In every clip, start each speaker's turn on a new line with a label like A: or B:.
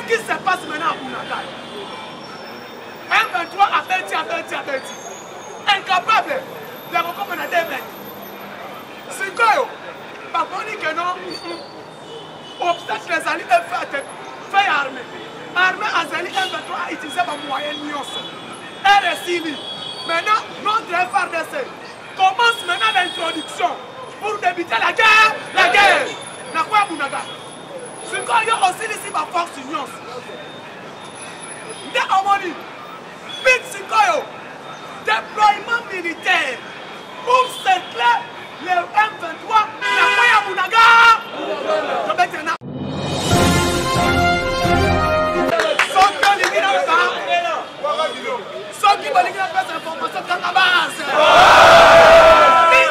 A: Qu'est-ce qui se passe maintenant à Bunagana? M23 a Betty. Incapable de recommander des mecs. C'est quoi? Par contre, que non, obstacle les alliés fait armée. Armée Azali M23 a utilisé ma moyenne nuance. RSI. Maintenant, notre FRDC commence maintenant l'introduction pour débuter la guerre. La guerre. La quoi Bunagana? C'est quoi? Il y a aussi ici ma force nuance. Des homonies. Big Sikoyo. Déploiement militaire pour cercler le M23 la quoi Bunagana? Ceux qui veulent faire des informations dans la base.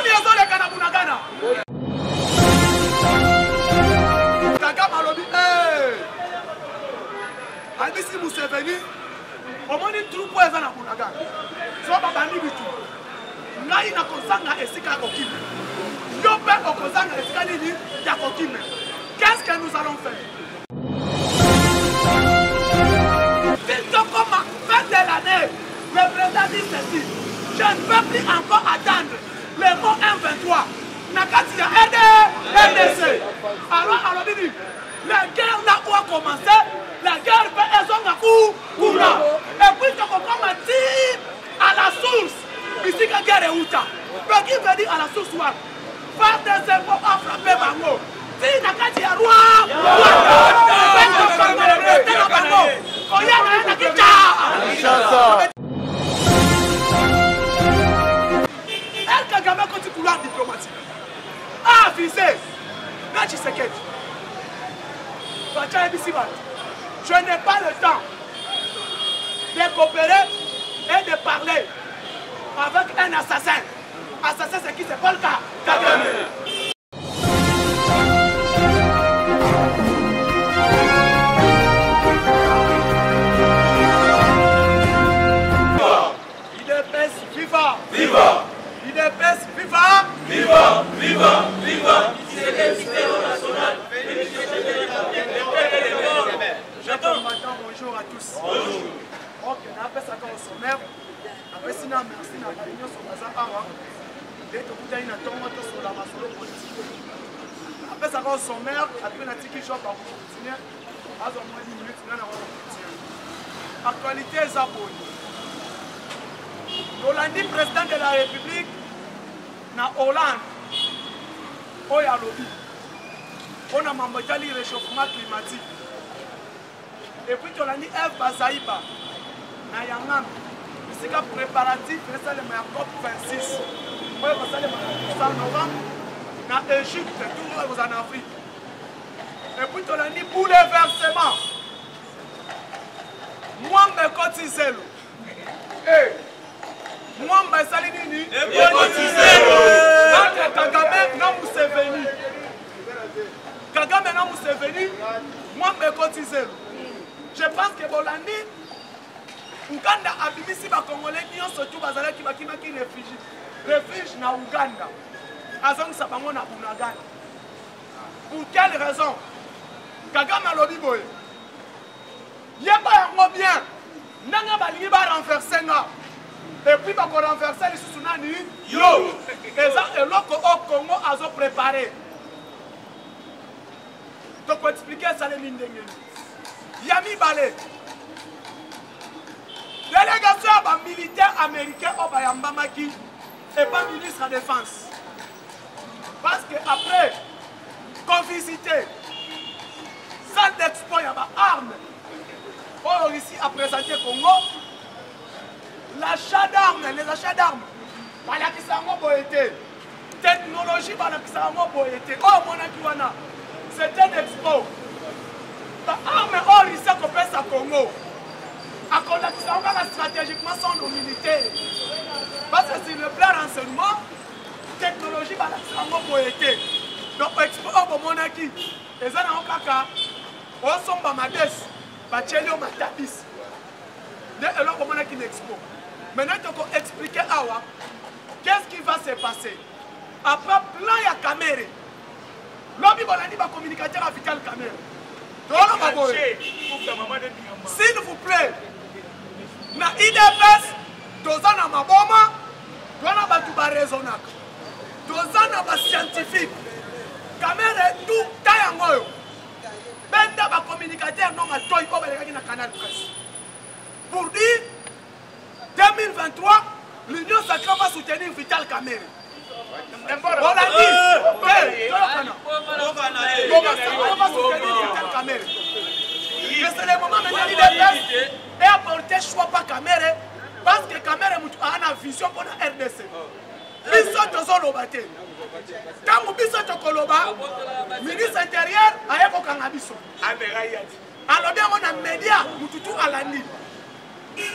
A: Ils sont les Kanabunagana. Kagame Alobi. Albisi Museveni. Au moins une troupe est dans la Bunagana. Soit Babani Bitu. Ngai na kozanga esika kokime. Yope okozanga esika nini ya kokime. Qu'est-ce que nous allons faire? Comme fin de l'année, le président dit ceci. Je ne peux plus encore attendre le mot M23. Nakati a RDC. Alors, dit, la guerre n'a pas commencé. La guerre fait un Kouna. Et puis, tu comprends à la source. Ici, la guerre est où? Mais qui veut dire à la source? Faire des efforts à frapper Bango. Si Nakati a roi. El Kagame continue couloir diplomatique. Ah, visé. Nachi Seketi. Je n'ai pas le temps de coopérer et de parler avec un assassin. Assassin, c'est qui? C'est Paul Kagame. Viva! Viva! IDPS, viva! Viva! Viva! Viva! J'attends maintenant, bonjour à tous. Bonjour. Ok, on appelle ça comme au sommaire. Après, sinon, merci à la réunion sur Baza Awa. Dès que vous avez une tombe sur la masolo politique. Après, ça comme au sommaire. Après, on a dit qu'il joue par vous continuer. À au moins 10 minutes, on va continuer. Actualité, Zaboni. Hollandi, président de la République, na Hollande, Oya Lobby, on a mamboté le réchauffement climatique. Et puis Hollandi, F. Bazaïba, na Yangam, c'est un préparatif, c'est le COP 26. On va passer le 1 novembre, na Égypte, toujours en Afrique. Et puis Hollandi, pour les versements, moi, je cotise. Moi, je salue Nini. Kagame na Museveni. Kagame na Museveni. Moi, je cotise. Je pense que Bolandi, Uganda a bimisi ba Congolais qui ont surtout bazala qui réfugie. Refuge na Uganda. Azong sabango na Bunagana. Pour quelle raison? Kagame a lobby boy. Yeba yango bien. Nanga balingi ba renverser nga. Et puis, on va renverser les Sousunani. Yo! Et ça, c'est l'autre au Congo à se préparer. Donc, pour expliquer ça, les mines de Yami Balé. Délégation militaire américain au Bayambamaki et pas ministre de la Défense. Parce qu'après, qu'on visite, salle d'expo, il y a des armes. Pour ici, à présenter Congo. L'achat d'armes, les achats d'armes, technologie, c'est un expo. L'arme or ici qu'on peut à Congo. Stratégiquement sans nos militaires. Parce que sur le plan renseignement, technologie, donc expo au monarchie. Et ça n'a pas qu'à. On sommes à Mades, Bachelio Matabis. Et alors, comment est-ce qu'il expo? Maintenant, tu peux expliquer Awa, qu'est-ce qui va se passer? Après, plan il y a caméra. L'homme il va communicateur avec la caméra. Donc, on va voir. S'il vous plaît, na IDPS, tozana maboma, tozana batuba raisonnable, tozana ba scientifique, caméra tout tayangoyo, benda ba communicateur non ma toy comme les na Canal Presse. Pour dire 2023, l'Union sacrée va soutenir Vital Kamerhe. On l'a dit, on va soutenir Vital Kamerhe. C'est le moment maintenant l'IDPS et apporter choix par Kamerhe parce que Kamerhe a une vision pour la RDC. Biso tozoloba te. Tango biso tokoloba, ministre intérieur aye kokanga biso. Alors bien on a média mututu alandi.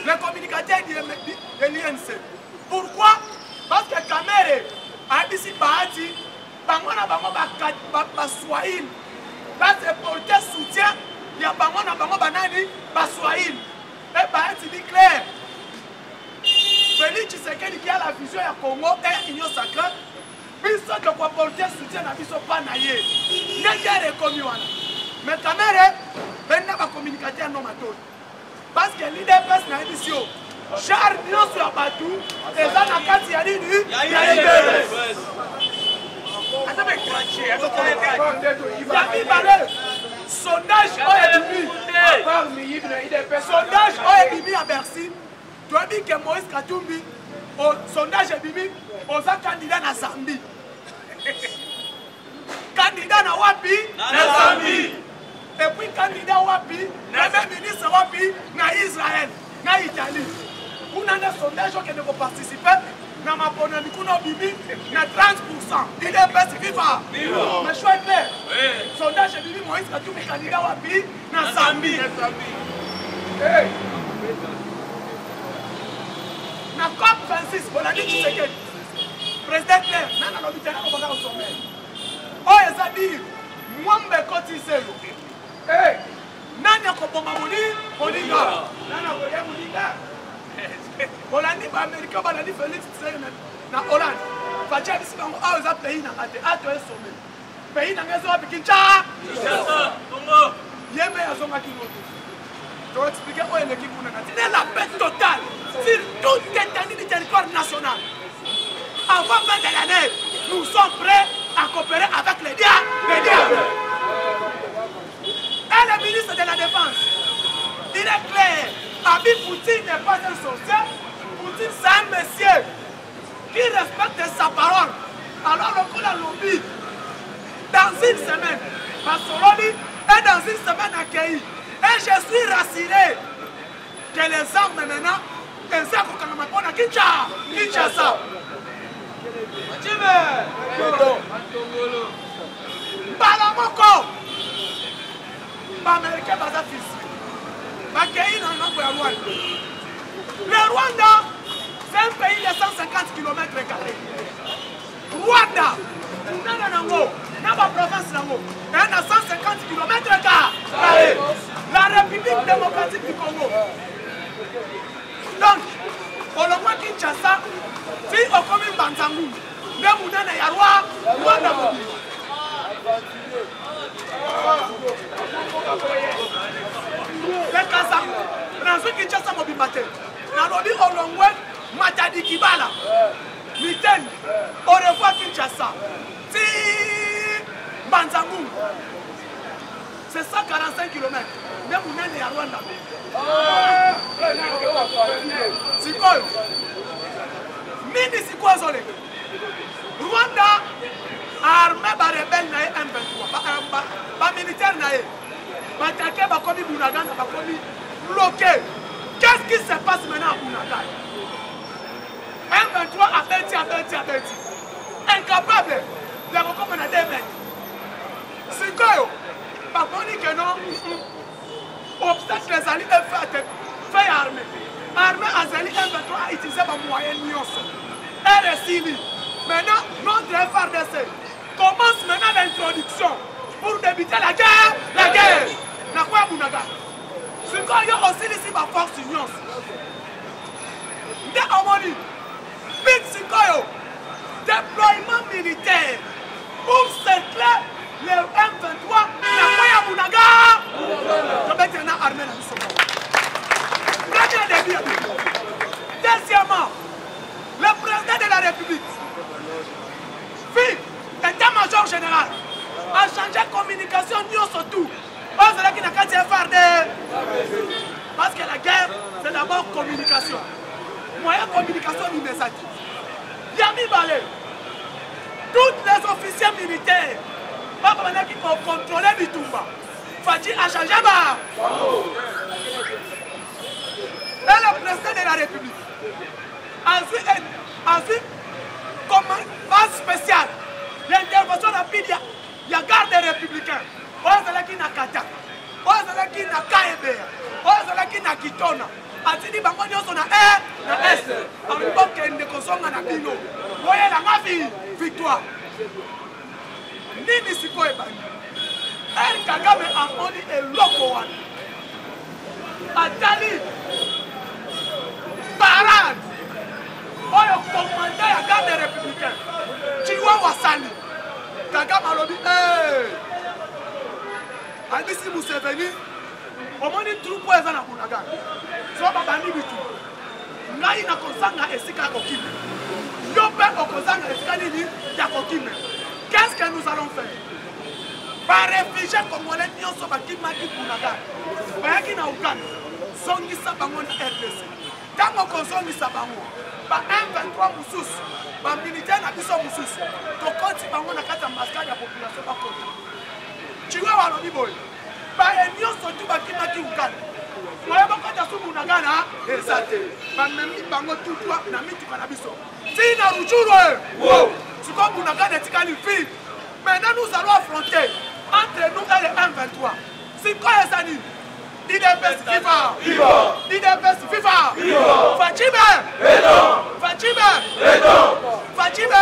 A: Le communicateur de l'INC. Pourquoi? Parce que Kamerhe a ici bahati, bangona bango ba Swahili. Parce que porter soutien, il y a bangona bango banani ba Swahili. Et bahati dit clair. Félix Tshisekedi qui a la vision ya Congo et Union sacrée. Biso de quoi porter soutien na biso pa na ye. N'est reconnu wana. Mais Kamerhe benna ba communicateur non mato. Parce que l'IDPS na édition char nyonso ya bato eza na kati ya nini ya IDPS. Ya mibale sondage oyo ebimi ya Bercy toyebi ke Moïse Katumbi sondage ebimi oza candidat na Zambie. Candidat na wapi? Na Zambie. Et puis candidat wapi? Premier ministre wapi? Na Israël, na Italie. Vous avez un sondage qui ne peut participer. Dans ma bonne bibi, na 30%. Il est best viva. Mais choix est clair. Sondage bibi Moïse Katumbi candidat wapi? Na Zambie. Na COP 26, on a dit Tshisekedi. Président clair, nana l'obitana on va au sommet. Oh, ça dit, moi me cotiser. Nani akoboma moninga nana koya moninga Hollande ba Amerika ba nani Félix Tshisekedi na Hollande facha bisi bango a za pays na ngate ato esome pays na ngazo bikincha Congo yeme azonga kinoto to expliquer ko ele kikuna ngati c'est la paix totale sur toute l'étendue du territoire national. Avant fin de l'année, nous sommes prêts à coopérer avec les diables. Et le ministre de la Défense, il est clair, Abi Poutine n'est pas un sorcier, Poutine c'est un monsieur qui respecte sa parole. Alors le coup de lobby, dans une semaine, Bassoloni est dans une semaine accueilli. Et je suis rassuré que les armes maintenant, elles sont à Kinshasa. Balamoko Américain baza fils Bakei na ngambo ya Rwanda. Le Rwanda c'est un pays de 150 km². Rwanda nana nango na ba province nango na 150 km². La République démocratique du Congo. Donc au longwa Kinshasa si okomi Banzangu ne munene ya Rwanda mobi. Le Kaza, dans Kinshasa mobimate, na lobi olongwe Matadi Kibala, Miten, au revoir Kinshasa, si Banzangu, c'est 145 km, ne munene ya Rwanda. Sikoyo, nini sikoyo zole? Rwanda armé ba rebelle na M23 ba militaire na ye ba attaqué ba komi Bunagana ba komi bloqué. Qu'est-ce qui se passe maintenant à Bunagana? M23 averti incapable de recommander des mecs. C'est quoi? Par contre que non obstacle les alliés fait armée azali M23 a utilisé ba moyen nyonso RSI. Maintenant, notre FRDC commence maintenant l'introduction pour débuter la guerre. Na quoi Bunaga? C'est quand il y a aussi ici ma force union. De Amoni, Big Sikoyo, déploiement militaire pour cercler le M23. Na quoi ya Bunaga tobetena armée na biso. Premier début. Deuxièmement, le président de la République, puis l'état-major général, a changé la communication surtout. C'est qui n'a qu'à dire parce que la guerre, c'est d'abord communication. Moyen de communication du message. Yami Balé, tous les officiers militaires, qui ont contrôlé Bitumba, Fadji a changé. Et le président de la République a vu comme base spéciale l'intervention rapide, il y a garde républicain. Qui n'a Kata, qui n'a Kaebea, qui n'a Kitona. Atini bango nyonso na est en époque de kosonga na bino voyez la mavi victoire nini siko ebani El Kagame amoni eloko wana atali parade oyo commandant ya garde républicain Chiwa Wasani Kagame alobi Albisi Museveni omoni troupe eza na Bunaga so babandi bitu ngai na kozanga esika kokime yo pe okozanga esika nini ya kokime. Qu'est-ce que nous allons faire? Par réfugiés congolais nyonso bakimaki Bunaga bayaki na Uganda zongisa bango na RDC ntango kozongisa bango ba M23 mosusu bamilitaire na biso mosusu tokoti bango na kati ya maskade ya population bakota chiwa walobi boye nyonso tu bakimaki Uganda oyo bakota su Bunaga na eza te bamemi bango tutwa na mituka na biso tina Rutshuru siko Bunaga etikali vide. Maintenant nous allons affronter entre nous et le M23 siko eza nini IDPS FIFA IDPS FIFA Fadjime Fadjime Fadjime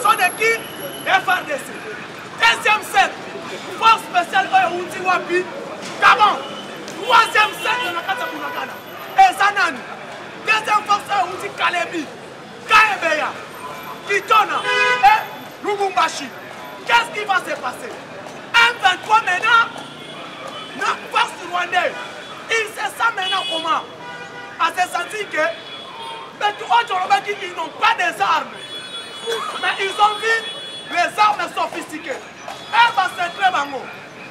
A: sont de qui? FRDC. Deuxième cercle, force spéciale Outi Wapi, Gabon. Troisième cercle de la Kata Bunagana. Et Zanani. Deuxième force Outi Kalebi, Kaebeya, Kitona et Lubumbashi. Qu'est-ce qui va se passer? M23 maintenant, notre force rwandaise, il sait ça maintenant comment? À se sentir que ils n'ont pas des armes. Mais ils ont vu les armes sophistiquées.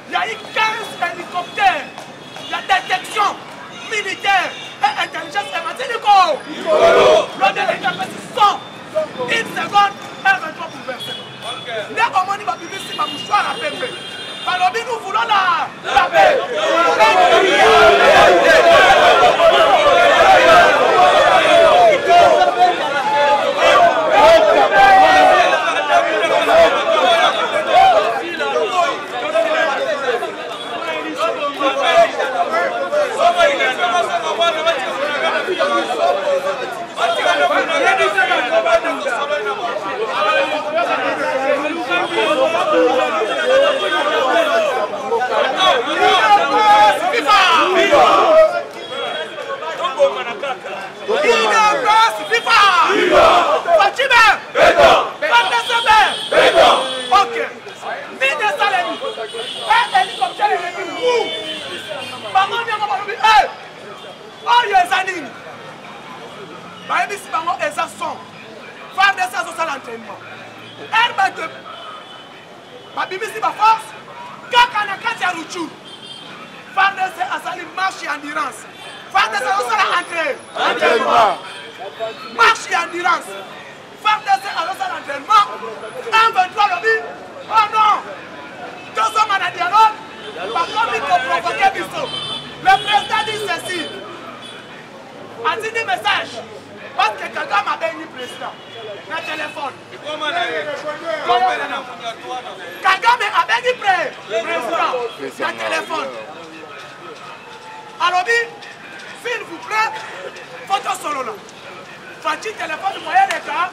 A: Il y a eu 15 hélicoptères. Il y a détection militaire et intelligence ématique. Le délai sont une seconde et 23 pour verser. Dès qu'on m'a dit que c'est ma mouchoir à paix. Alors nous voulons la paix. Marche et endurance. FARDC à l'entraînement. M23 le dit. Oh non. 2 hommes en dialogue. Par contre, il faut provoquer Bisso. Le président dit ceci. A dit des messages. Parce que Kagame a béni président. Le téléphone. Kagame a béni président. Le téléphone. Alors, s'il vous plaît, photo solo là. Fachi téléphone moyen de cas.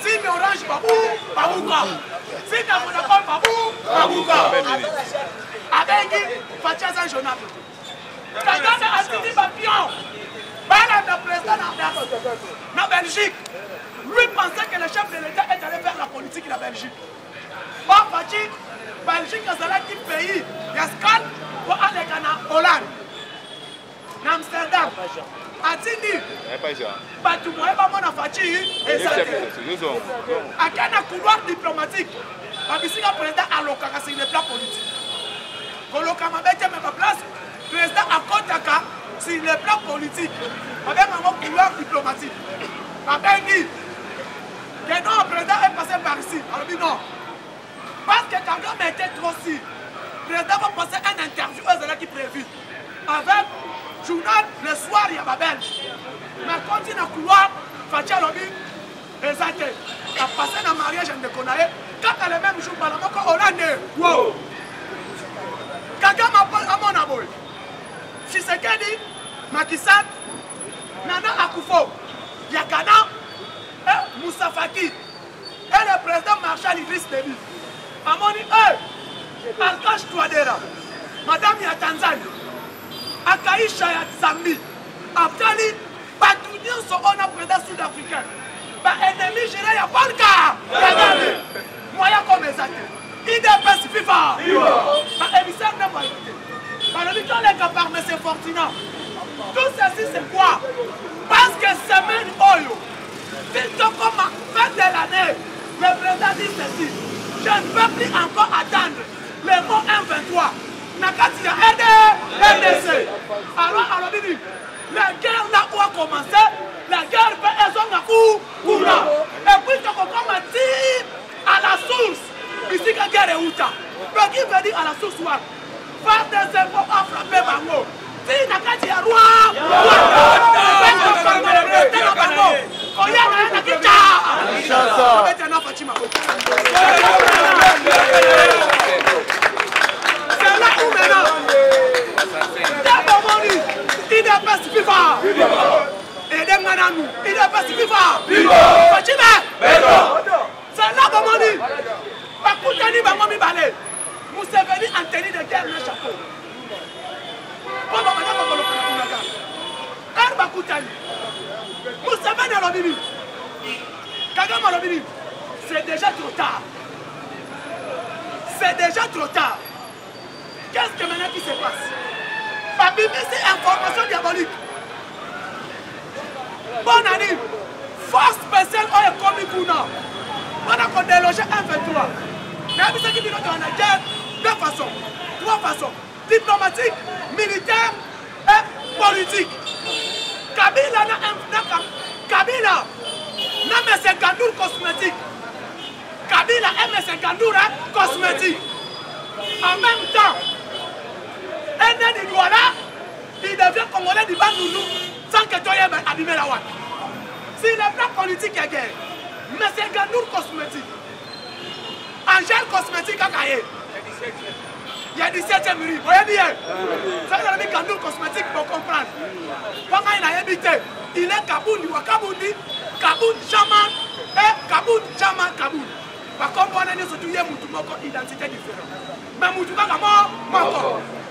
A: Si me orange babou, babouka. Si me Vodafone babou, babouka. Avec Fachi un journal. Kagame a fini papillon. Madame le président de Belgique. Lui pensait que le chef de l'État est allé faire la politique de la Belgique. Or, Fachi, Belgique est un pays. Il y a scandale pour aller en Hollande. Amsterdam. Atini. Batoumoye Bamona Fachi. À quel couloir diplomatique. Babisika président à l'Okaka, c'est une plan politique. Quand l'Okama bête ma place, président à Kotaka, c'est le plan politique. Avec un couloir diplomatique. Avec dit que non, le président est passé par ici. Alors dit non. Parce que Kagame était trop si. Le président va passer une interview aux élèves qui prévu. Avec journal le soir, il y a Babel. Mais quand il y a un couloir, Fatia Lobi, les athées, il a passé dans le mariage de Konae. Quand elle est même jour, il y a Hollande. Wow! Kagame a mon aboy. Tshisekedi, Macky Sall, Nana Akufo, Yakana, et Moussa Faki, et le président Marshal Idriss Déby. Amoni, Alkash Touadéra, Madame Yatanzani, Akaïcha Zambie, Abdali, Batunion sont on a président sud-africain. Ennemi géré à Polka, moyen comme les athées. IDPS FIFA, émissaire de moyenne. Par le temps, les gars par M. Fortina. Tout ceci, c'est quoi? Parce que semaine Oyo, comme fin de l'année, le président dit ceci. Je ne peux plus encore attendre le mot 1-23. Nakati a aidé RDC. Alors, dit, la guerre là où a commencé, la guerre fait un zone à coup. Et puis, quand on commence à la source, ici, la guerre est où ta? Mais qui veut dire à la source, faire des efforts à frapper Bango. Si Nakati a roi, Museveni en tenue de guerre le chapeau. C'est déjà trop tard. C'est déjà trop tard. Qu'est-ce que maintenant qui se passe? Papi, c'est information diabolique. Bonne année. Force spéciale au commis Kuna. On a délogé 1-23. Mais ce qui dit qu'on a guerre, deux façons. Trois façons. Diplomatique, militaire et politique. Kabila n'a mais c'est Gandour cosmétique. Kabila aime ses Gandour cosmétique. En même temps, un du Douala, il devient congolais du Bandoulou sans que tu aies abîmé la ouate. Si le plan politique est guerre, mais c'est Gandour cosmétique. Angèle cosmétique à Kaye. Il y a 17e rue. Vous voyez bien? Ça, c'est le Gandour cosmétique pour comprendre. Quand il a habité, il est Kaboul, Kabouli, Kaboul, Jaman, et Kaboul, Jaman, Kaboul. Par contre, on a une identité différente. Mais Moutouka, comment?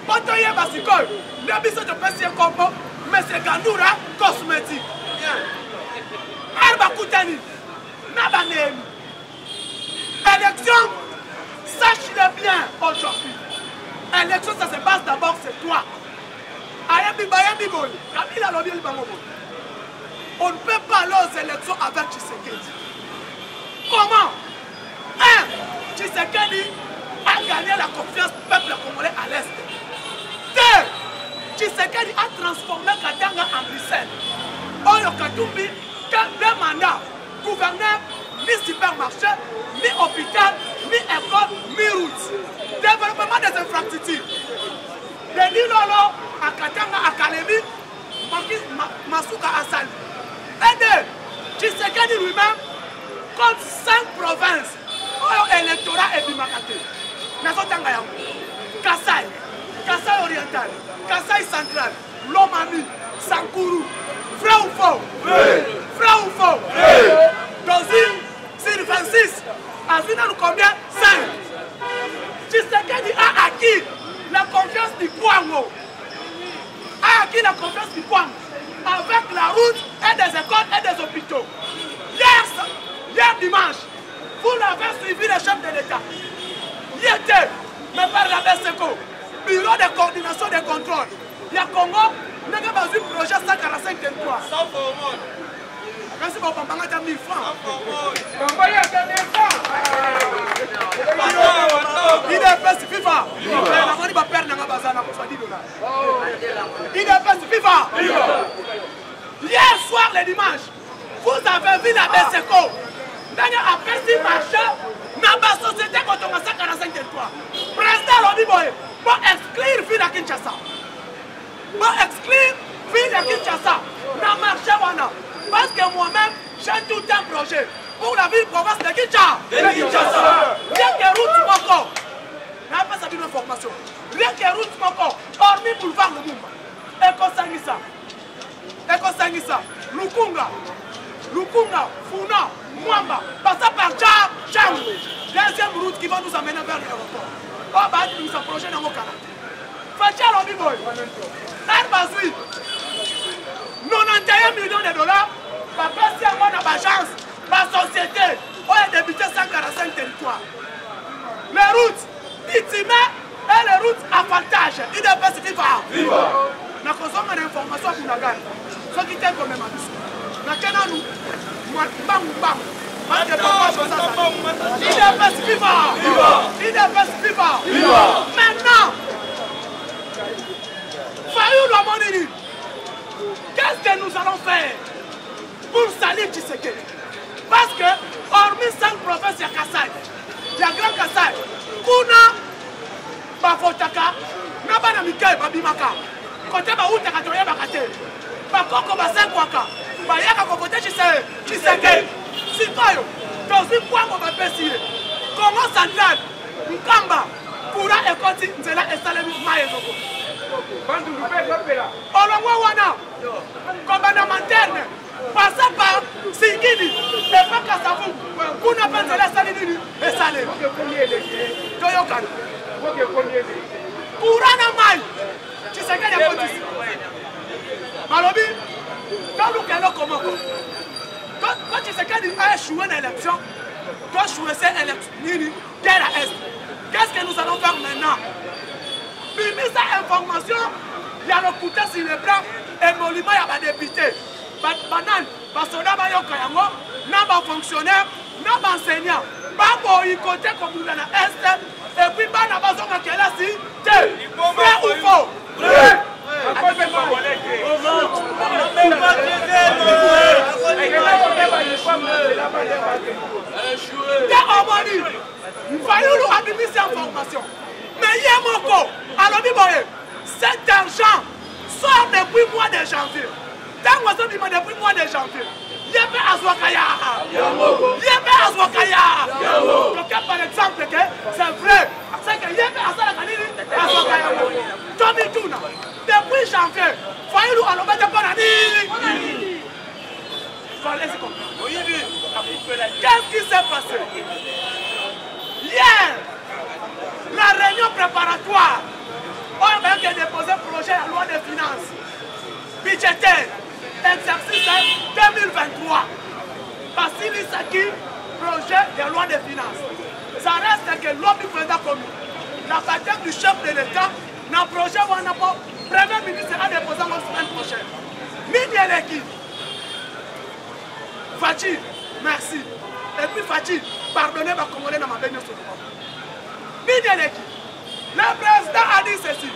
A: Quand on y est basicole, le bisou de Pessie Combo, mais c'est Gandoura cosmétique. Herba Koutani, Nabanemi. Élection, sache-le bien aujourd'hui. Élection, ça se passe d'abord, c'est toi. On ne peut pas aller aux élections avec Tshisekedi. Comment? Tshisekedi a gagné la confiance du peuple congolais à l'Est. 2. Tshisekedi a transformé Katanga en Bruxelles. Oyo Katumbi, 2 mandats. Gouverneur, ni supermarché, ni hôpital, ni école, ni route. Développement des infrastructures. De Nilolo à Katanga, à Kalemi, Masuka à Sali. Et Tshisekedi lui-même compte 5 provinces. Oyo électorat et bimakate. Nazotanga yango. Kassai oriental, Kassai central, Lomami, Sankuru. Vrai ou faux? Vrai ou faux? Sur 26, à final combien? 5. Tshisekedi a acquis la confiance du Kwango. A acquis la confiance du Kwango avec la route et des écoles et des hôpitaux. Hier dimanche, vous l'avez suivi le chef de l'État. Il était, mais par la BSECO, bureau de coordination des contrôles. Il y a Congo, nous avons un projet 145 territoires. Merci beaucoup, on va 1000 francs. Il est FIFA. Hier soir, le dimanche, vous avez vu la BSECO. Après 6 marchés, dans la société quand on a 145 territoires. Président Lodi Boye, pour exclure Ville à Kinshasa. Pour exclure Ville à Kinshasa. Dans le marché, parce que moi-même, j'ai tout un projet pour la ville province de Kinshasa. Rien que route Moko. Je n'ai pas ça d'une information. Rien que route Moko. Hormis boulevard Lumumba. Eko Sangisa. Lukunga, Funa, Mwamba, passant par Tcham. Deuxième route qui va nous amener vers l'aéroport. Oh, bah, nous approchons dans mon canal. Fatia Lobby Boy. Arbazui. 91 millions de dollars. Papa, si on a ma chance, ma société, on a débuté 145 territoires. Les routes Itima et les routes avantage. Il est pas ce qu'il va. Nous avons une information pour la gare. Ce qui est quand même à nous. Nous avons il est pas ce qu'il va. Il est pas ce qu'il va. Maintenant, Fayou Lomonini, qu'est-ce que nous allons faire pour salir Tshisekedi? Parce que, hormis 5 provinces, il y a Kassai, il y a Grand Kassai, Kuna, Bafotaka, Nabana Mikaï, Babimaka, Kote Baoutaka, Toya Bakate, Bakoko Basenkwaka, Bayaka Kokote Tshisekedi, Sikoyo, Tosi Kwango Bapesire, Congo Central, Nkamba, Kura Ekoti, Nzela Esalemi Maezoko. Olongwa wana, commandant Manterne, passant par Singidi, et pas Kassavu, Kuna Penzela Salini, et Salé. Toyokan. Kurana Mai, Tshisekedi a Koti. Malobi, dans le Kelo Komoko. Quand Tshisekedi a échoué dans l'élection, quand choisissez l'élection, guerre à Est, qu'est-ce que nous allons faire maintenant? Puis sa information, il y a le couteau sur le bras et Molima, il y a des députés. Banane, parce que là, il y a des fonctionnaires, des enseignants. Pas y côté comme nous dans l'Est, et puis il y a des gens qui sont là, vrai ou faux? Vrai! Fayulu a mis cette information. Mais il y a Moko, alors cet argent sort depuis le mois de janvier. Depuis le mois de janvier. Il y a Azwakaya. Donc par exemple, c'est vrai. C'est que il y a Azwakaya. Tommy Tuna. Depuis janvier, Fayulu a mis qu'est-ce qui s'est passé? Hier, la réunion préparatoire, on a déposé le projet de loi de finances budgétaire, exercice 2023. Bassili Saki, projet de loi de finances. Ça reste que l'homme du président commun, la bataille du chef de l'État, dans le projet où on a pas, le Premier ministre sera déposé la semaine prochaine. Midi Fatih, merci. Et puis Fatih, pardonnez ma Congolais dans ma baigne sur le le président a dit ceci.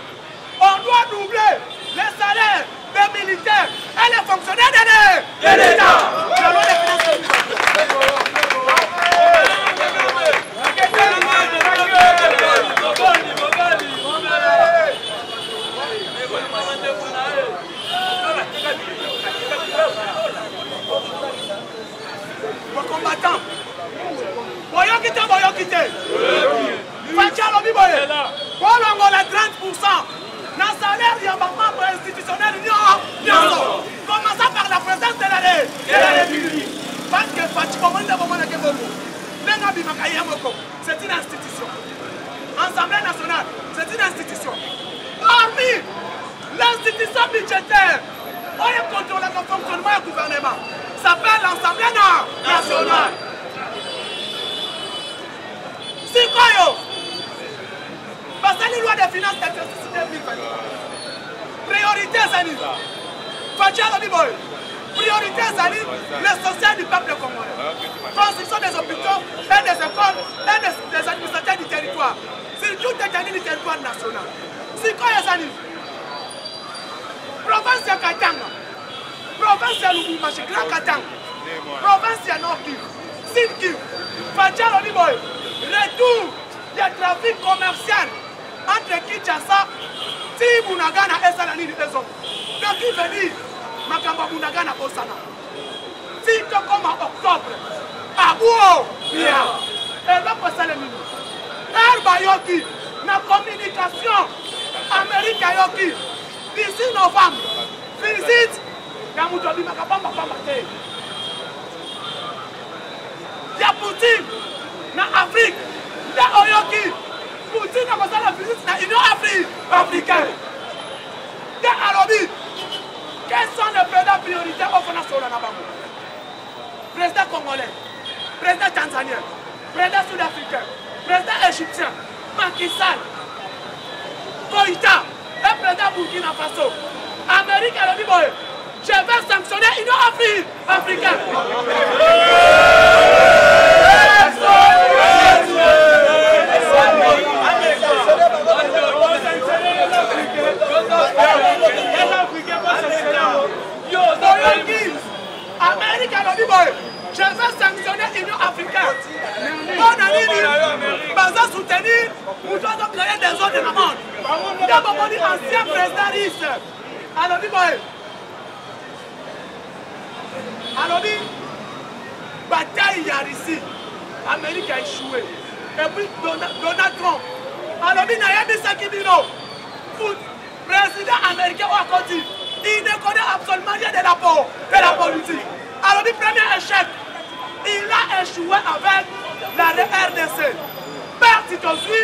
A: On doit doubler les salaires des militaires et les fonctionnaires de l'État. quitter. Fatia Lobi Boye. Bolongo la 30%. Dans le salaire, il y a un membre institutionnel. Commençons par la présence de la République. Parce que Fatia c'est une institution. Assemblée nationale, c'est une institution. Hormis l'institution budgétaire, on contrôle le fonctionnement du gouvernement. Ça s'appelle l'Assemblée nationale. C'est quoi yo? Parce que la loi des finances d'exercice 2020. Priorité Zani. Fatia Lobi Boye. Priorité Zani, le social du peuple congolais. Construction des hôpitaux et des écoles et des administrateurs du territoire. C'est tout détenu du territoire national. C'est quoi Zani? Province de Katanga. Province de Lubumbashi, Grand Katanga. Province de Nord Kivu. Sud Kivu. Fatia Lobi Boye. Retour du trafic commercial entre Kinshasa, Tibunagana et Salani des autres. Donc il veut dire, Makamba Bunagana Osana. Si tu comme en octobre, à Bouo, bien. Et là, pour ça, les minutes. Herba Yoki, la communication, Amérique Yoki, d'ici novembre, visite, Yamoudoli Makapamba Pamate. Ya Poutine, na Afrique, ya Oyoki, Poutine a passé la visite na Union africaine. Ya Alobi, quels sont les présidents prioritaires au Fona Sola Nabango? Président congolais, président tanzanien, président sud-africain, président égyptien, Macky Sall, Koïta, et président Burkina Faso, Amérique Alobi Boye, je vais sanctionner Union africaine. Amérique Alobi Boye, je vais sanctionner l'Union africaine. On a dit, pas à soutenir, nous devons créer des zones de la monde. D'abord, ancien président russe, Alobi Boye. Alobi, bataille a ici. Amérique a échoué. Et puis Donald Trump. Alobi n'a rien dit ça qui dit non. Président américain au côté, il ne connaît absolument rien de la politique. Alobi, premier échec, il a échoué avec la RDC. Père Tito-Sui,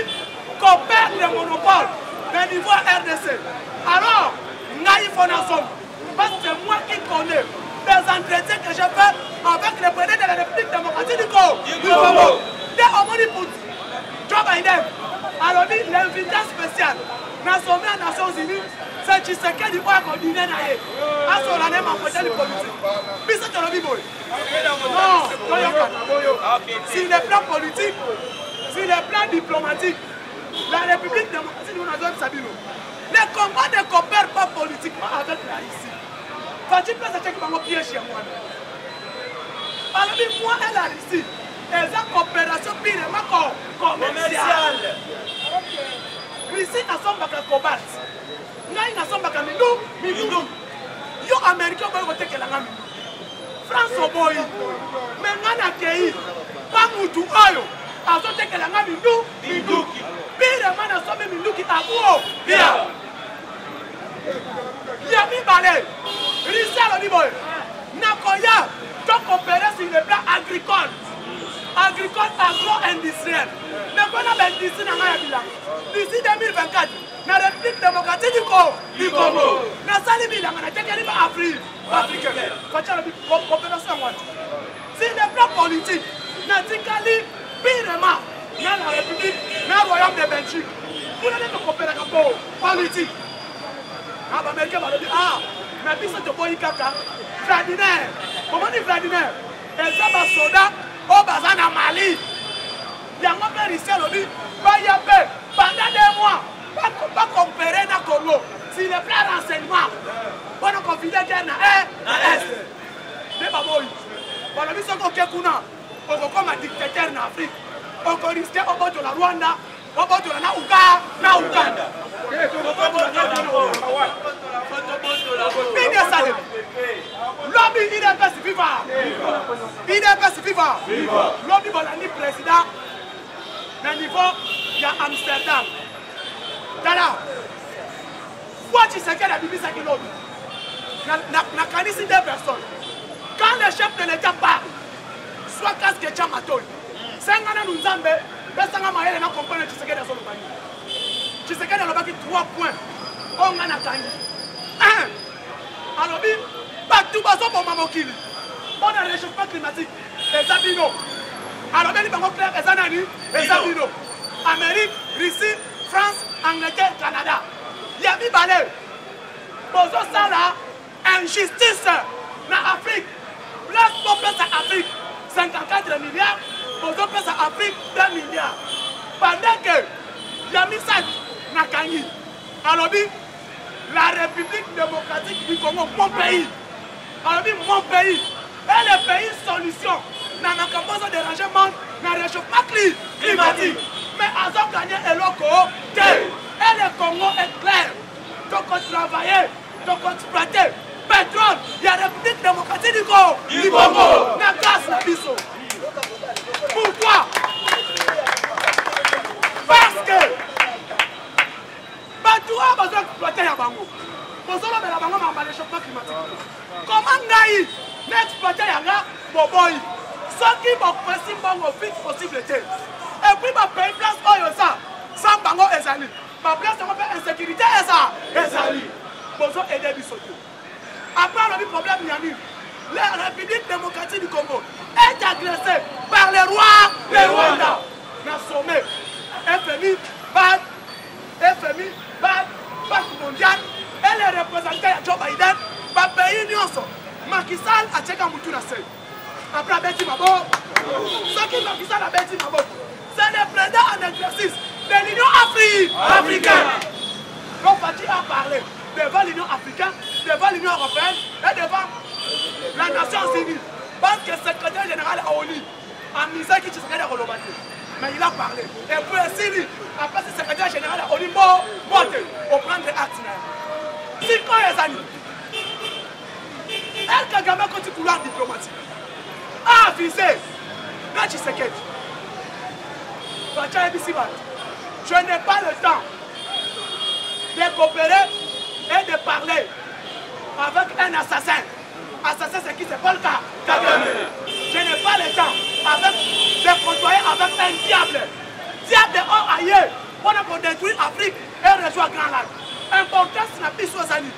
A: qu'on perd le monopole de niveau RDC. Alors, Naïf Onasom, parce que c'est moi qui connais des entretiens que j'ai fait avec le président de la République démocratique du Congo. Dès au moment Joe Biden, alors l'invité spécial, dans son sommet des Nations Unies, c'est Tshisekedi qui va continuer à son année en côté du politique. Puis c'est le Bible. Non, sur les plans politiques, sur les plans diplomatiques, la République démocratique du Congo, les combats ne coopèrent pas politiquement avec la Russie. Quand-il peut s'acheter qui m'a pied chez moi. Alors moi et la Russie, elles ont coopération purement commerciale. Russie n'a son bac à cobalt. N'a son bac à Mindou. Yo Américain va voter que la gamme. France au boy. Mais n'a accueilli. Pas Moutou Oyo. A voté que la gamme Mindou. Purement n'a son Mindou qui a beau. Bien. Yami Balé. Russie à l'Oliboy. Nakoya. Donc opérer sur le plan agricole. Agro-industriel. Mais qu'on a l'industrie dans la d'ici 2024, la République démocratique du Congo, la Salibi, la Afrique africaine. Coopération. C'est le plan politique. Natikali, pirement, dans la République, dans le royaume de Belgique. Vous n'avez pas coopération politique. Ah, l'Américain va dire, ah, mais puis c'est de Boïkaka. Vladimir, comment dit Vladimir? Et ça va soda. Au Bazana Mali, il y a un peu ici à l'ONU, pendant 2 mois, pas comparer dans le Congo. Si le plan renseignement, on a confié à l'Est. Mais pas bon. On a vu ce qu'on a fait, on a comme un dictateur en Afrique. On a risqué au bord de la Rwanda, au bord de la Ouganda. Lobby IDPS viva! IDPS viva! Lobby Bolani président niveau, il y a Amsterdam. Tala. Pourquoi tu sais qu'elle a bibi ça qui l'autre? N'a qu'à ici 2 personnes. Quand le chef de l'État parle, soit casse que tu as maton. 5 ans nous avons, mais ça n'a pas compris tu sais qu'elle a son compagnie. Tu sais qu'elle a 3 points. On a gagné. 1. Alors, pas tout bas pour maman qui on a le réchauffement climatique. Les abino. Alors, il va clair, les anani, les abino. Amérique, Russie, France, Angleterre, Canada. Il y a mis balai. Pour ça, là, injustice dans l'Afrique. Place pour place à Afrique, 54 milliards. Pour place à Afrique, 2 milliards. Pendant que il y a mis ça dans Kangi. Alors, la République démocratique du Congo, mon pays. Alors, mon pays. Et le pays solution. Dans la campagne de dérangement, dans le réchauffement climatique. Mais à ce gagner et loco, et le Congo est clair. Donc on travaille, donc on exploite. Pétrole, il y a la République démocratique du Congo. La gaz, la biso. Pourquoi? Parce que tout a besoin d'exploiter la bango. Pour ça, la bango m'a emballé le réchauffement climatique. Comment Naï n'exploiter la gare Boboy? Ceux qui vont passer bango le vite possible. Et puis, ma pays place ça, sans bango et zali. Ma place, on va faire insécurité et ça. Et zali. Besoin d'aider du soutien. Après, on a vu problème, il y a eu. La République démocratique du Congo est agressée par les rois de Rwanda. Dans le sommet, FMI, BAD, Banque mondiale, et les représentants de Joe Biden, le pays union. Macky Sall a tché Moutou na sey. Après, Betty Mabo, ce qui Macky Sall a Betty Mabo, c'est le président en exercice de l'Union africaine. Donc, Fatih a parlé devant l'Union africaine, devant l'Union européenne et devant la Nation Unie. Parce que le secrétaire général a ONU a mis ça qui se serait relobé. Mais il a parlé. Et puis, Syrie, après le secrétaire général a ONU, on prend des actes. Si quand les amis, El Kagame quand il couloir diplomatique, a avisé, là tu sais qu'est-ce. Je n'ai pas le temps de coopérer et de parler avec un assassin. Assassin, c'est qui? C'est Paul Kagame. Je n'ai pas le temps de côtoyer avec un diable. Diable dehors ailleurs. Pour détruire l'Afrique et rejoindre Grand Lac. Important, c'est la piste aux amis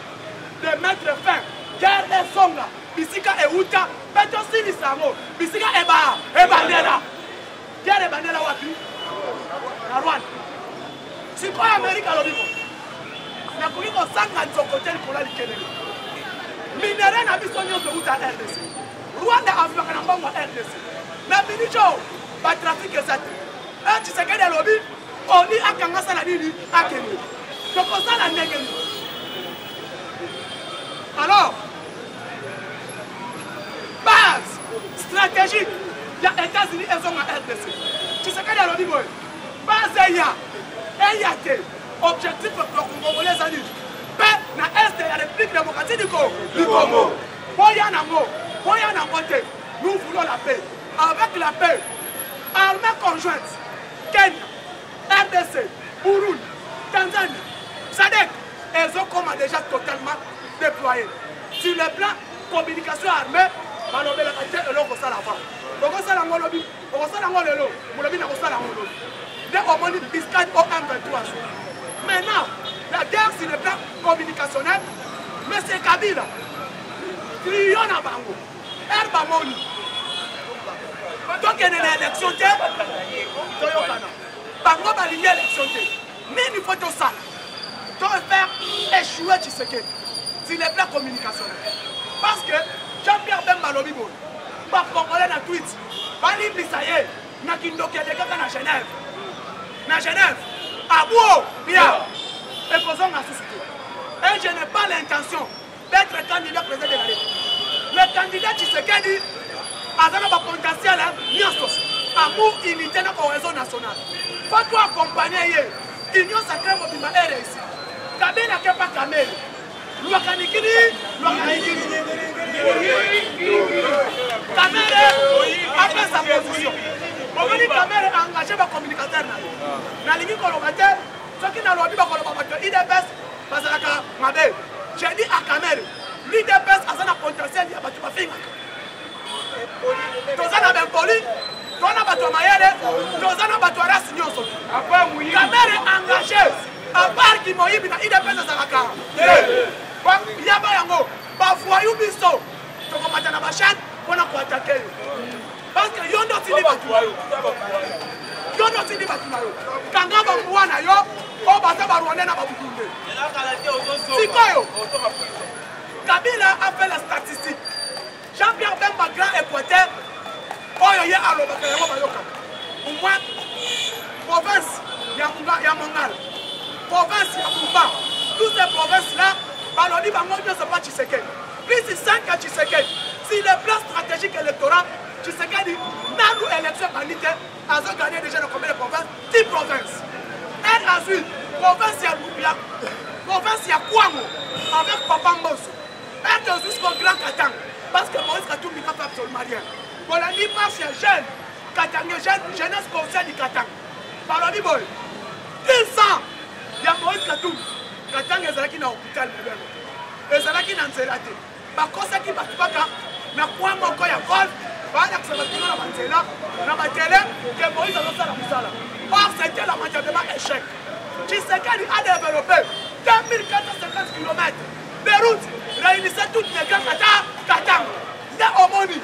A: de mettre fin. Guerre et songa. Bisika et Uta. Beto Sili Samo. Bisika et Bandela. Guerre et Bandela wapi? La Rwanda. Si quoi l'Amérique à l'Olivo? La Kogi au 50 côté pour la Likenele. Minéré n'a pas besoin de Uta RDC. Rwanda a fait un bon RDC. Mais Minicho, pas trafic et ça. Tu sais que les lobbies, on dit à Kangasa la Nini, à Kenya. Donc on s'en a négé. Alors, base stratégique, il y a les États-Unis et sont à RDC. Tu sais que les lobbies, base il y a des objectifs pour le Congolais amis. Paix dans l'Est de la République démocratique du Congo. Nous voulons la paix. Avec la paix, armée conjointe, Kenya, RDC, Burundi, Tanzanie, SADC, elles ont déjà totalement déployé. Sur le plan communication armée, maintenant, la guerre sur le plan communicationnel, M. Kabila, Trion à Bango, Herbamoni. Donc il y a une élection, Bango va ligner l'élection. Mais il faut tout ça. Tu vas faire échouer Tshisekedi sur le plan communicationnel. Parce que Jean-Pierre Bemba Lobibo, pas congolais dans tweet, pas libre ça y est, n'a qu'une dossier de quelqu'un à Genève. À Genève, à Bouo, bien. Et posons la société. Et je n'ai pas l'intention d'être candidat président de la République. Le candidat Tshisekedi a un potentiel à amour unité dans la réseau nationale. Faut toi accompagner l'Union sacrée Mobima est réussie. Kabila n'est pas Kamel. L'Ouakanikini, Kamel a fait sa position. omoni caméra engagé ba communicateur na yo nalingi koloba te soki nalobi bakoloba bato idps bazalaka mabe j'ai dit à caméra l'idps aza na potentiel ya bato bafingaka toza na bempoli tona bato ya mayele toza na bato ya rasi nyonso caméra engagé à part ki moyibi na idps azalaka yaba yango bavoyu biso tokomata na bachaine mpona koatake yo parce que yo ndo otindi bato na yo kanga bambuwa na yo oyo baza barwande na babukunde sikoyo Kabila a fait la statistique Jean-Pierre Bemba grand équateur oyo ye alobaka yango bayokaka au moins province ya Mongala province ya Kumba toutes ces provinces là balobi bango nyonso pa Tshisekedi plus 5 à Tshisekedi si le plan stratégique électoral Tshisekedi nanu élection banite azo gagné déjà dans combien de provinces 10 provinces et ensuite province ya Kwango avec Papa Mbosso et jusqu'au Grand Katang parce que Moïse Katumbi n'a pas absolument rien bolandi marche ya jeune Katanga jeunesse conseil du Katang balobi boy 10 ans ya Moïse Katumbi Katanga ezalaki na hôpital mobile ezalaki na nzela te bakosaki bato kaka na kwa moko ya golf balakisa batino na banzela na batele ke Moïse azosala mosala or c'était lamentablement échec Tshisekedi a développé 2450 km de route réunissait toutes les grands Katanga nde omoni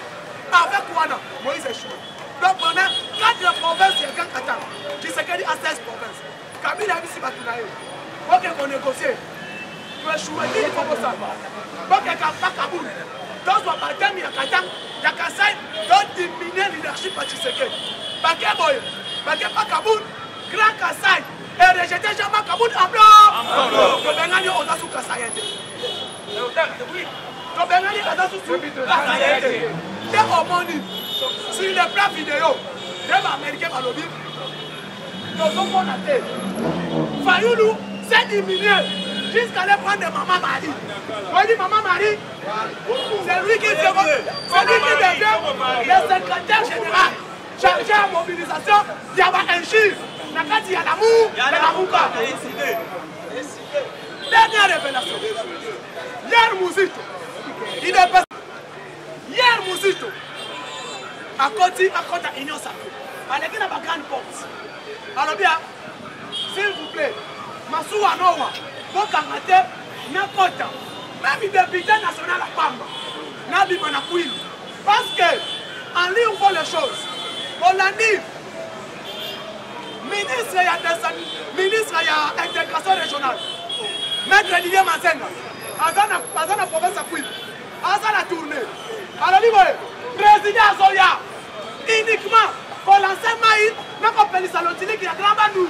A: avec wana Moïse échoué donc on a 4 provinces ya grand Katanga Tshisekedi a 16 provinces Kabila abisi bato na ye oke konégocier tuéchoué nini kokosala okekaka Kaboul tozwa batemi ya Katanga ya Kasai todiminie leadership ya Tshisekedi bake boye bake pa Kaboul grand Kasai et rejeté jamais Kaboul en blanc tobengani oza su Kasai te tobengani oza su Kasai te te omoni sur le plan vidéo de baaméricain balobi tozomona te Fayulu s'est diminué jusqu'à aller prendre Maman Marie. On dit Maman Marie, c'est lui qui devient le secrétaire général chargé à mobilisation. Il y a un chiffre. Il y a l'amour, il y a l'amour. Dernière révélation. Hier Mouzito, il est passé. Hier Mouzito, à côté à Union Sacrée, à l'église de la grande porte. Alors bien, s'il vous plaît, Massou Anowa. Donc, n'importe même le député national à Pamba, Nabi Manakoui. Parce que, en lui, on voit les choses. On l'a dit, ministre, il y a intégration régionale. Maître Didier Mazenga, Azana province à Kouy, Azana tournée. Alors, il président Zoya, uniquement pour lancer Maï, n'a pas appelé Salotini qui a grand Bandou,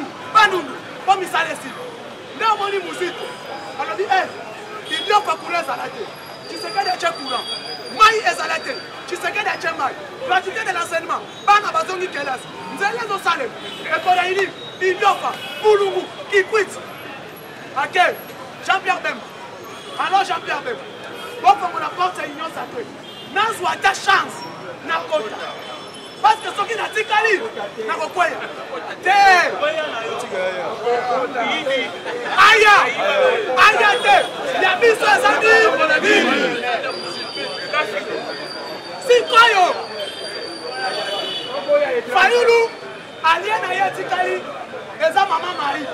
A: comme il s'en est. Là, on dit Mouzito. Alors, dit, il n'y a pas courant à la tête. Tu sais qu'il y a courant. Maï est à la tête. Tu sais qu'il y a maï. Gratuité de l'enseignement. Bana Bazongi Kelas. Nous allons au Salem. Et pour les livres, il n'y a pas. Boulougou, qui quitte. Ok. Jean-Pierre Bemba. Alors, Jean-Pierre Bemba. Bon, comme on apporte à l'Union sacrée. Nous avons ta chance. N'a pas. Parce que ce qui n'a pas dit, n'a pas quoi. Aïe, il y a mis ça, ça dit. Si quoi, Fayulu, allié n'a pas dit, et ça, Maman Marie.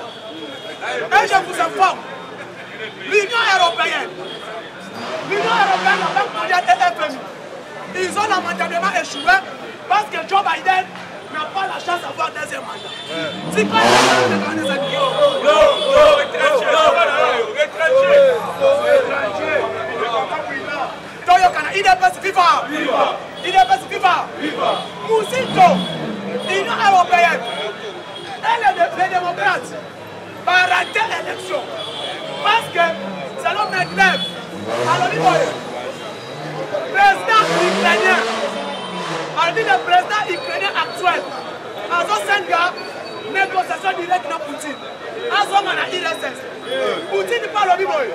A: Et je vous informe, l'Union européenne, la Banque mondiale et FMI, ils ont lamentablement échoué. Parce que Joe Biden n'a pas la chance d'avoir deuxième mandat. C'est quoi le il est pas vivant. Il est pas vivant. Mouzito, l'Union européenne et les démocrates vont rater l'élection. Parce que, selon Medvedev, alors le président ukrainien, alors le président ukrainien actuel, Azo Senga, négociation directe avec Poutine. Azo Mana IRSS. Poutine parle au Biboy.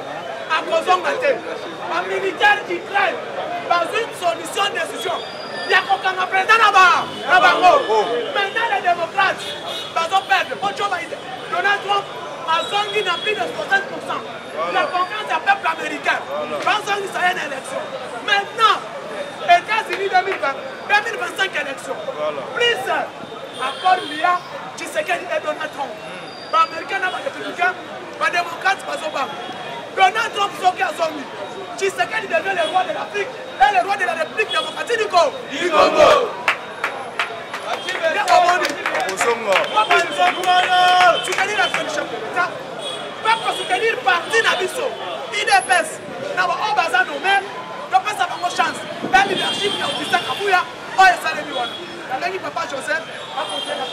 A: À cause de un militaire Ukraine, dans une solution de décision. Il y a un président là-bas. Maintenant, les démocrates, ils ont perdu. Donald Trump a zongi dans plus de 60%. La confiance du peuple américain. Ils ont une élection. Maintenant, États-Unis 2025 élection. Plus encore il y a Tshisekedi et Donald Trump. Les Américains, les républicains, les démocrates, Donald Trump est à Zongi. Tshisekedi devient le roi de l'Afrique et le roi de la République démocratique du Congo. Soutenir la solution. Pas soutenir parti Nabiso. IDPS. Nous avons besoin de nous-mêmes. Nous avons une chance. Un leadership qui a officiel Kabouya. Oh, et ça les papa Joseph. A continué la